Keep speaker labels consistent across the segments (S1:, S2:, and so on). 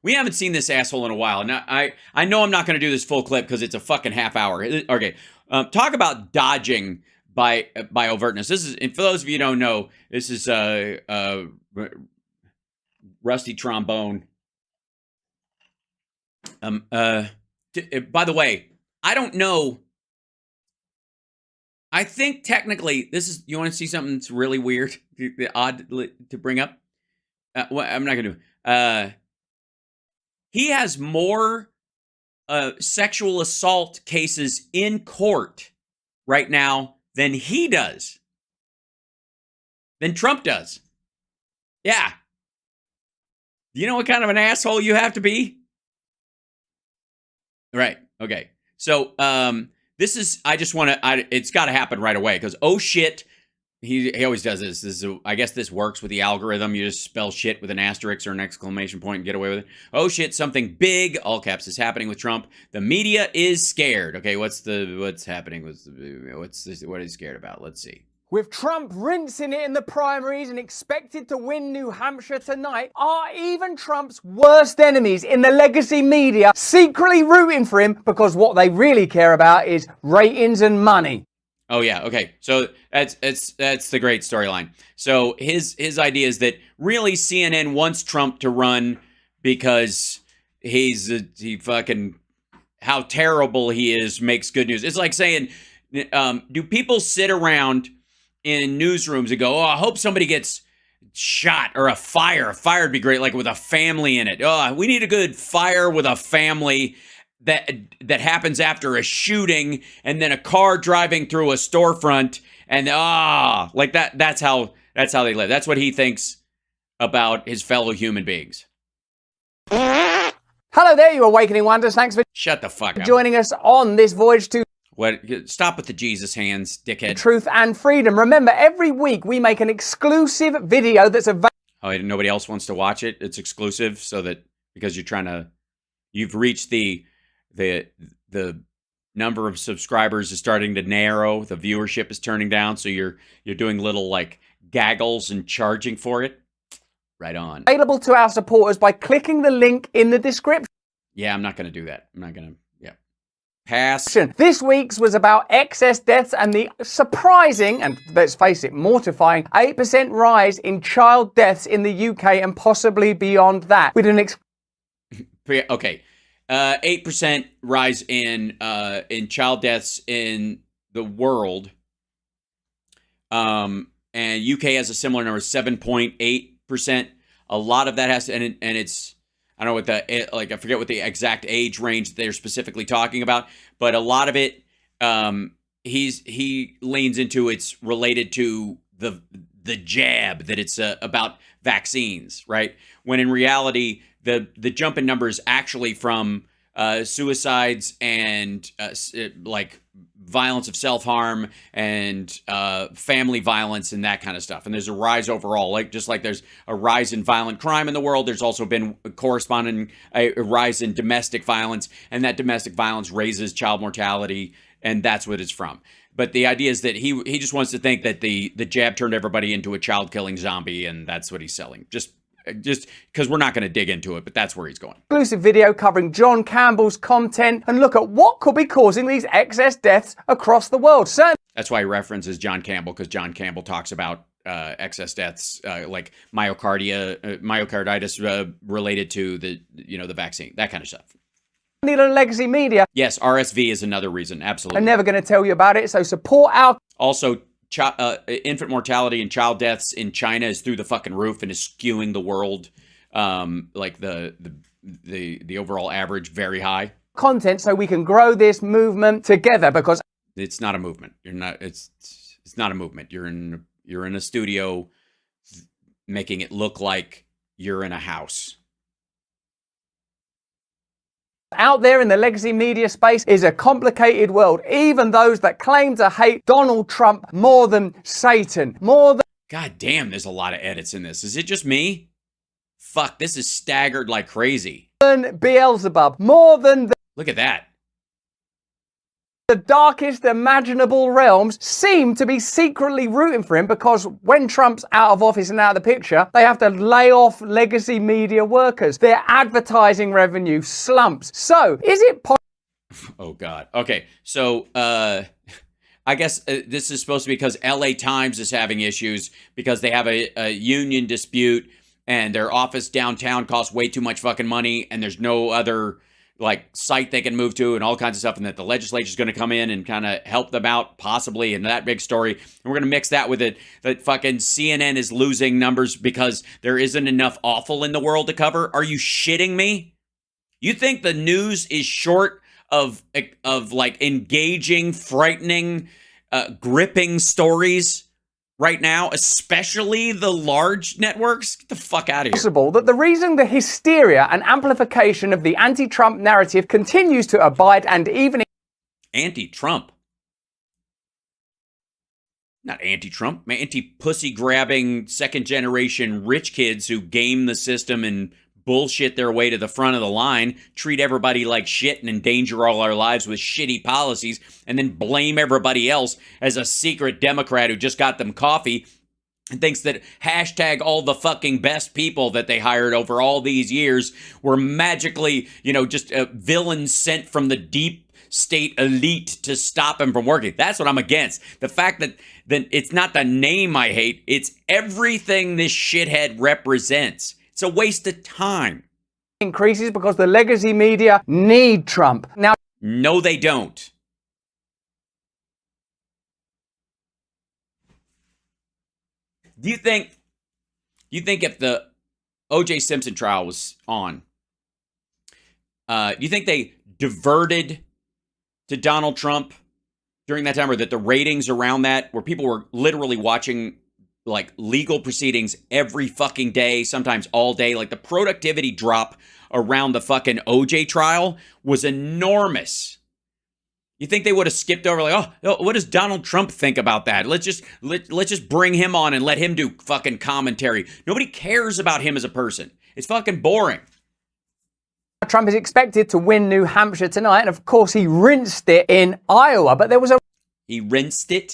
S1: We haven't seen this asshole in a while. Now, I know I'm not going to do this full clip because it's a fucking half hour. Okay, talk about dodging by overtness. This is, and for those of you who don't know, this is rusty trombone. By the way, I don't know. I think technically this is. You want to see something that's really weird, odd to bring up? Well, I'm not going to. He has more sexual assault cases in court right now than he does. Than Trump does. Yeah. Do you know what kind of an asshole you have to be? Right. Okay. So this is, I just want to, it's got to happen right away because, oh shit, he always does this. I guess this works with the algorithm. You just spell shit with an asterisk or an exclamation point and get away with it. Oh shit, something big, all caps, is happening with Trump. The media is scared. Okay, what's happening? What is he scared about? Let's see.
S2: With Trump rinsing it in the primaries and expected to win New Hampshire tonight, are even Trump's worst enemies in the legacy media secretly rooting for him because what they really care about is ratings and money?
S1: Oh yeah, okay. So that's the great storyline. So his idea is that really CNN wants Trump to run because he fucking, how terrible he is makes good news. It's like saying, do people sit around in newsrooms and go, oh, I hope somebody gets shot, or a fire. A fire would be great, like with a family in it. Oh, we need a good fire with a family that happens after a shooting, and then a car driving through a storefront, and like that. That's how they live. That's what he thinks about his fellow human beings.
S2: Hello there, you awakening wonders. Thanks for
S1: shut the fuck up.
S2: Joining us on this voyage to
S1: what? Stop with the Jesus hands, dickhead.
S2: Truth and freedom. Remember, every week we make an exclusive video that's available.
S1: Oh, nobody else wants to watch it. It's exclusive, so that because you've reached the number of subscribers is starting to narrow. The viewership is turning down, so you're doing little like gaggles and charging for it. Right on.
S2: Available to our supporters by clicking the link in the description.
S1: Yeah, I'm not going to do that. I'm not going to. Yeah. Pass.
S2: This week's was about excess deaths and the surprising, and let's face it, mortifying, 8% rise in child deaths in the UK and possibly beyond that. With an
S1: okay. 8% rise in child deaths in the world. And UK has a similar number, 7.8%. A lot of that has to, and it's, I don't know what I forget what the exact age range they're specifically talking about, but a lot of it, he leans into it's related to the jab, that it's about vaccines, right? When in reality, the jump in numbers actually from suicides and like violence of self-harm and family violence and that kind of stuff. And there's a rise overall, like just like there's a rise in violent crime in the world, there's also been corresponding a rise in domestic violence, and that domestic violence raises child mortality, and that's what it's from. But the idea is that he just wants to think that the jab turned everybody into a child-killing zombie, and that's what he's selling. Just because we're not going to dig into it, but that's where he's going.
S2: Exclusive video covering John Campbell's content and look at what could be causing these excess deaths across the world.
S1: That's why he references John Campbell, because John Campbell talks about excess deaths like myocarditis related to the vaccine, that kind of stuff.
S2: Legacy media.
S1: Yes, RSV is another reason. Absolutely.
S2: I'm never going to tell you about it, so support our.
S1: Also, infant mortality and child deaths in China is through the fucking roof and is skewing the world, like the overall average very high.
S2: Content so we can grow this movement together, because
S1: it's not a movement. You're not. It's not a movement. You're in a studio, making it look like you're in a house.
S2: Out there in the legacy media space is a complicated world. Even those that claim to hate Donald Trump more than Satan, more than...
S1: God damn, there's a lot of edits in this. Is it just me? Fuck, this is staggered like crazy.
S2: Than Beelzebub, more than...
S1: Look at that.
S2: the darkest imaginable realms seem to be secretly rooting for him, because when Trump's out of office and out of the picture, they have to lay off legacy media workers. Their advertising revenue slumps. So, is it possible?
S1: Oh, God. Okay, so I guess this is supposed to be because LA Times is having issues because they have a union dispute and their office downtown costs way too much fucking money and there's no other like site they can move to and all kinds of stuff, and that the legislature is going to come in and kind of help them out possibly in that big story. And we're going to mix that with it that fucking CNN is losing numbers because there isn't enough awful in the world to cover. Are you shitting me? You think the news is short of like engaging, frightening, gripping stories right now, especially the large networks? Get the fuck out of here.
S2: Possible that the reason the hysteria and amplification of the anti-Trump narrative continues to abide and even
S1: anti-Trump? Not anti-Trump, anti-pussy grabbing second generation rich kids who game the system and bullshit their way to the front of the line, treat everybody like shit and endanger all our lives with shitty policies, and then blame everybody else as a secret Democrat who just got them coffee and thinks that hashtag all the fucking best people that they hired over all these years were magically, just villains sent from the deep state elite to stop him from working. That's what I'm against. The fact that it's not the name I hate, it's everything this shithead represents. It's a waste of time.
S2: Increases because the legacy media need Trump. Now,
S1: no, they don't. Do you think if the O.J. Simpson trial was on, do you think they diverted to Donald Trump during that time, or that the ratings around that, where people were literally watching like legal proceedings every fucking day, sometimes all day, like the productivity drop around the fucking OJ trial was enormous. You think they would have skipped over like, oh, what does Donald Trump think about that? Let's just bring him on and let him do fucking commentary. Nobody cares about him as a person. It's fucking boring.
S2: Trump is expected to win New Hampshire tonight, and of course he rinsed it in Iowa, but there was a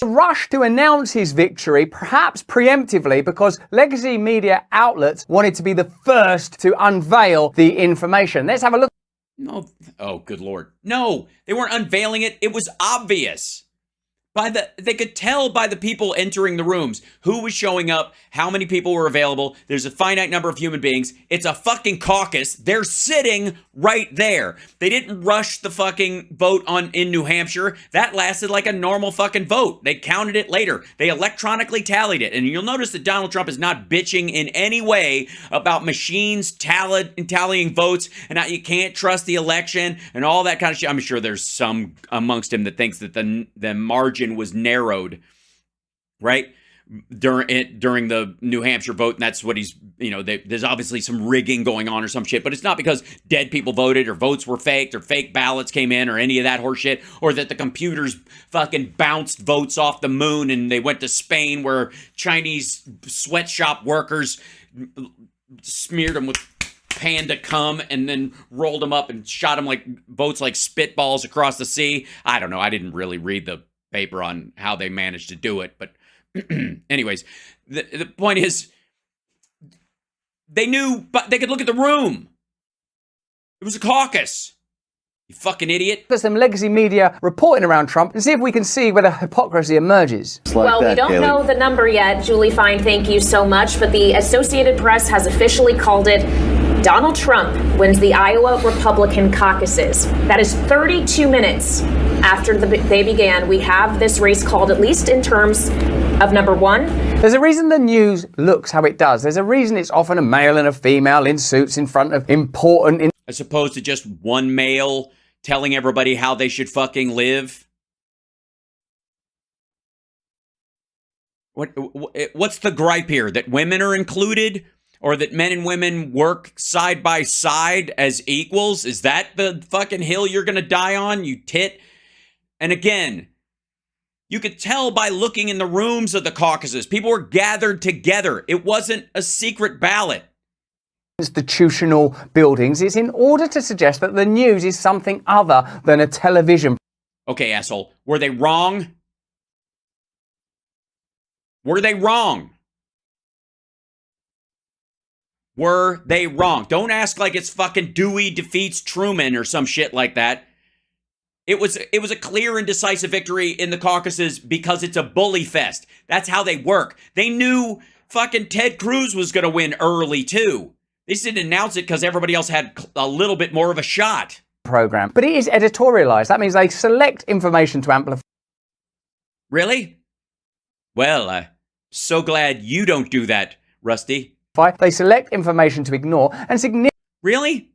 S2: rush to announce his victory, perhaps preemptively, because legacy media outlets wanted to be the first to unveil the information. Let's have a look.
S1: No. Oh, good Lord. No, they weren't unveiling it. It was obvious. They could tell by the people entering the rooms who was showing up, how many people were available. There's a finite number of human beings. It's a fucking caucus. They're sitting right there. They didn't rush the fucking vote in New Hampshire. That lasted like a normal fucking vote. They counted it later. They electronically tallied it. And you'll notice that Donald Trump is not bitching in any way about machines tallying votes and how you can't trust the election and all that kind of shit. I'm sure there's some amongst him that thinks that the margin was narrowed, right, during the New Hampshire vote, and that's what he's, there's obviously some rigging going on or some shit, but it's not because dead people voted or votes were faked or fake ballots came in or any of that horse shit, or that the computers fucking bounced votes off the moon and they went to Spain where Chinese sweatshop workers smeared them with panda cum and then rolled them up and shot them like votes like spitballs across the sea. I don't know. I didn't really read the paper on how they managed to do it, but anyways, the point is, they knew, but they could look at the room. It was a caucus. You fucking idiot.
S2: There's some legacy media reporting around Trump and see if we can see whether hypocrisy emerges.
S3: Well, we don't know the number yet. Julie Fine, thank you so much, but the Associated Press has officially called it Donald Trump wins the Iowa Republican caucuses. That is 32 minutes after they began. We have this race called, at least in terms of number one.
S2: There's a reason the news looks how it does. There's a reason it's often a male and a female in suits in front of important...
S1: As opposed to just one male telling everybody how they should fucking live. What's the gripe here? That women are included? Or that men and women work side by side as equals? Is that the fucking hill you're going to die on, you tit? And again, you could tell by looking in the rooms of the caucuses. People were gathered together. It wasn't a secret ballot.
S2: Institutional buildings. It's in order to suggest that the news is something other than a television.
S1: Okay, asshole. Were they wrong? Were they wrong? Were they wrong? Don't ask like it's fucking Dewey defeats Truman or some shit like that. It was a clear and decisive victory in the caucuses because it's a bully fest. That's how they work. They knew fucking Ted Cruz was going to win early too. They just didn't announce it because everybody else had a little bit more of a shot.
S2: Program. But it is editorialized. That means they select information to amplify.
S1: Really? Well, so glad you don't do that, Rusty.
S2: They select information to ignore and significant.
S1: Really?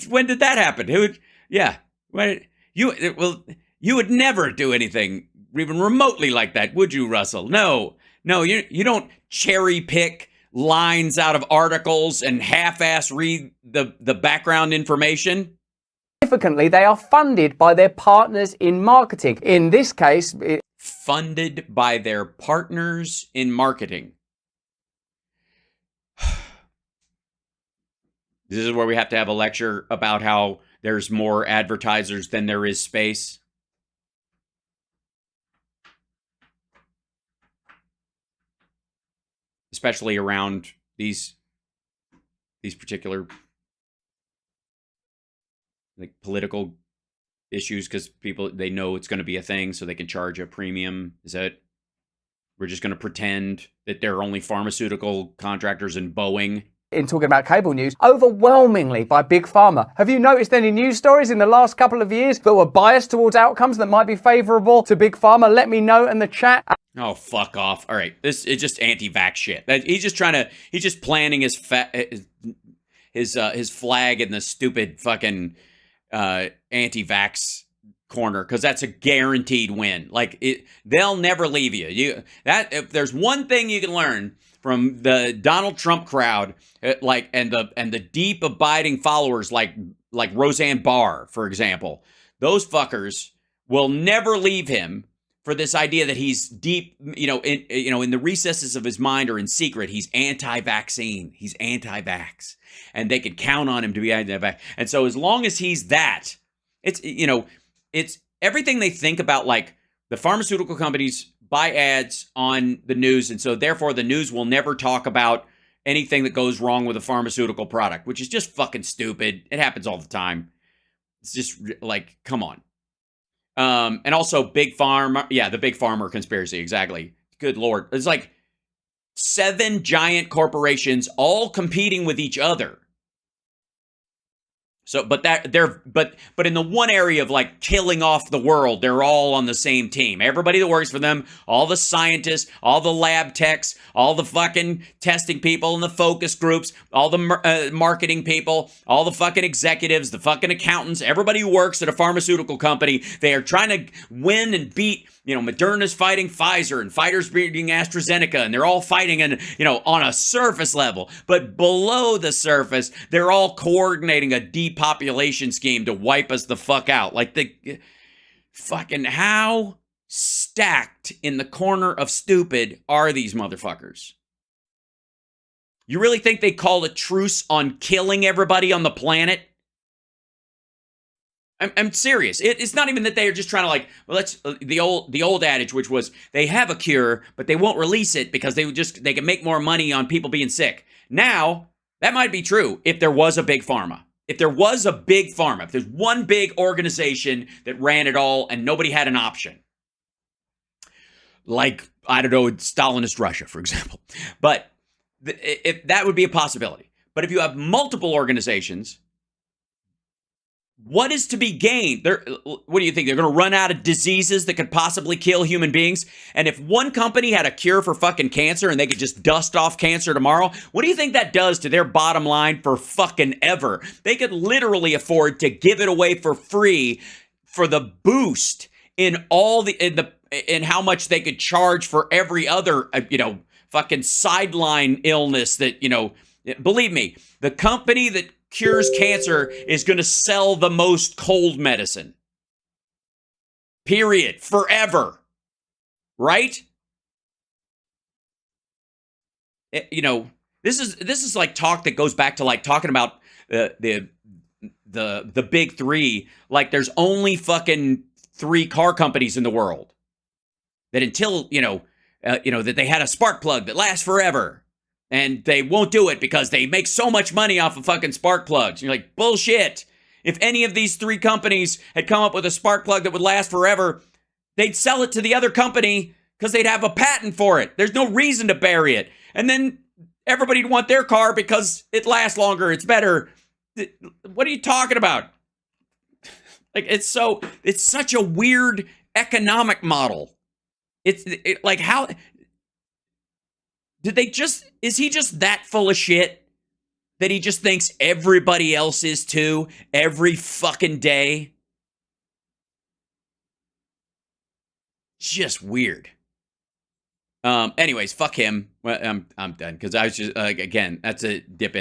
S1: When did that happen? Yeah. You would never do anything even remotely like that, would you, Russell? No, you don't cherry pick lines out of articles and half-ass read the background information.
S2: Significantly, they are funded by their partners in marketing. In this case,
S1: funded by their partners in marketing. This is where we have to have a lecture about how there's more advertisers than there is space. Especially around these particular like political issues, because people, they know it's going to be a thing, so they can charge a premium. Is that we're just going to pretend that there are only pharmaceutical contractors and Boeing?
S2: In talking about cable news, overwhelmingly by Big Pharma. Have you noticed any news stories in the last couple of years that were biased towards outcomes that might be favorable to Big Pharma? Let me know in the chat.
S1: Oh, fuck off. All right. This is just anti-vax shit. He's just planning his flag in the stupid fucking anti-vax corner, because that's a guaranteed win. Like, they'll never leave you. If there's one thing you can learn from the Donald Trump crowd, and the deep abiding followers like Roseanne Barr, for example, those fuckers will never leave him for this idea that he's deep, in the recesses of his mind or in secret, he's anti-vaccine, he's anti-vax, and they could count on him to be anti-vax. And so as long as he's that, it's everything they think about, like the pharmaceutical companies buy ads on the news, and so therefore the news will never talk about anything that goes wrong with a pharmaceutical product, which is just fucking stupid. It happens all the time. It's just like, come on. And also Big Pharma. Yeah, the Big Pharma conspiracy. Exactly. Good Lord. It's like 7 giant corporations all competing with each other. So, but in the one area of like killing off the world, they're all on the same team. Everybody that works for them, all the scientists, all the lab techs, all the fucking testing people and the focus groups, all the marketing people, all the fucking executives, the fucking accountants, everybody who works at a pharmaceutical company, they are trying to win and beat. Moderna's fighting Pfizer and Pfizer's beating AstraZeneca, and they're all fighting on a surface level. But below the surface, they're all coordinating a depopulation scheme to wipe us the fuck out. Like the fucking, how stacked in the corner of stupid are these motherfuckers? You really think they call a truce on killing everybody on the planet? I'm serious. It's not even that they are just trying to the old adage, which was they have a cure, but they won't release it because they can make more money on people being sick. Now, that might be true if there was a big pharma. If there was a big pharma, if there's one big organization that ran it all and nobody had an option. Like, I don't know, Stalinist Russia, for example. But if that would be a possibility. But if you have multiple organizations, what is to be gained? What do you think? They're going to run out of diseases that could possibly kill human beings? And if one company had a cure for fucking cancer and they could just dust off cancer tomorrow, what do you think that does to their bottom line for fucking ever? They could literally afford to give it away for free for the boost in how much they could charge for every other, fucking sideline illness that, believe me, the company that cures cancer is going to sell the most cold medicine. Period. Forever. Right? This is like talk that goes back to like talking about the big three. Like there's only fucking 3 car companies in the world. That until, that they had a spark plug that lasts forever. And they won't do it because they make so much money off of fucking spark plugs. And you're like, bullshit. If any of these 3 companies had come up with a spark plug that would last forever, they'd sell it to the other company because they'd have a patent for it. There's no reason to bury it. And then everybody'd want their car because it lasts longer. It's better. What are you talking about? Like, it's such a weird economic model. Like, how did they is he just that full of shit that he just thinks everybody else is too every fucking day? Just weird. Anyways, fuck him. Well, I'm done because I was just again, that's a dip in.